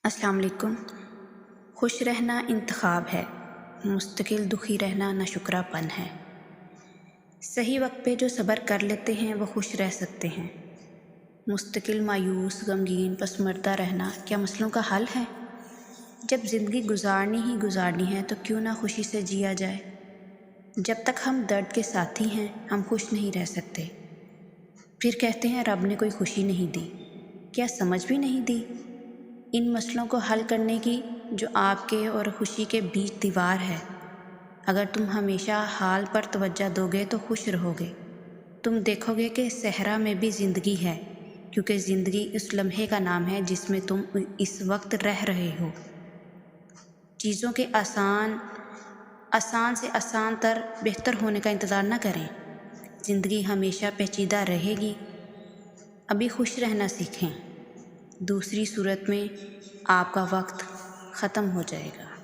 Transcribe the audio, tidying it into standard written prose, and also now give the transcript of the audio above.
السلام علیکم۔ خوش رہنا انتخاب ہے، مستقل دکھی رہنا ناشکرا پن ہے۔ صحیح وقت پہ جو صبر کر لیتے ہیں وہ خوش رہ سکتے ہیں۔ مستقل مایوس، غمگین، پسماندہ رہنا کیا مسئلوں کا حل ہے؟ جب زندگی گزارنی ہے تو کیوں نہ خوشی سے جیا جائے۔ جب تک ہم درد کے ساتھی ہیں ہم خوش نہیں رہ سکتے۔ پھر کہتے ہیں رب نے کوئی خوشی نہیں دی۔ کیا سمجھ بھی نہیں دی ان مسئلوں کو حل کرنے کی جو آپ کے اور خوشی کے بیچ دیوار ہے؟ اگر تم ہمیشہ حال پر توجہ دو گے تو خوش رہو گے۔ تم دیکھو گے کہ صحرا میں بھی زندگی ہے، کیونکہ زندگی اس لمحے کا نام ہے جس میں تم اس وقت رہ رہے ہو۔ چیزوں کے آسان سے آسان تر بہتر ہونے کا انتظار نہ کریں۔ زندگی ہمیشہ پیچیدہ رہے گی۔ ابھی خوش رہنا سیکھیں، دوسری صورت میں آپ کا وقت ختم ہو جائے گا۔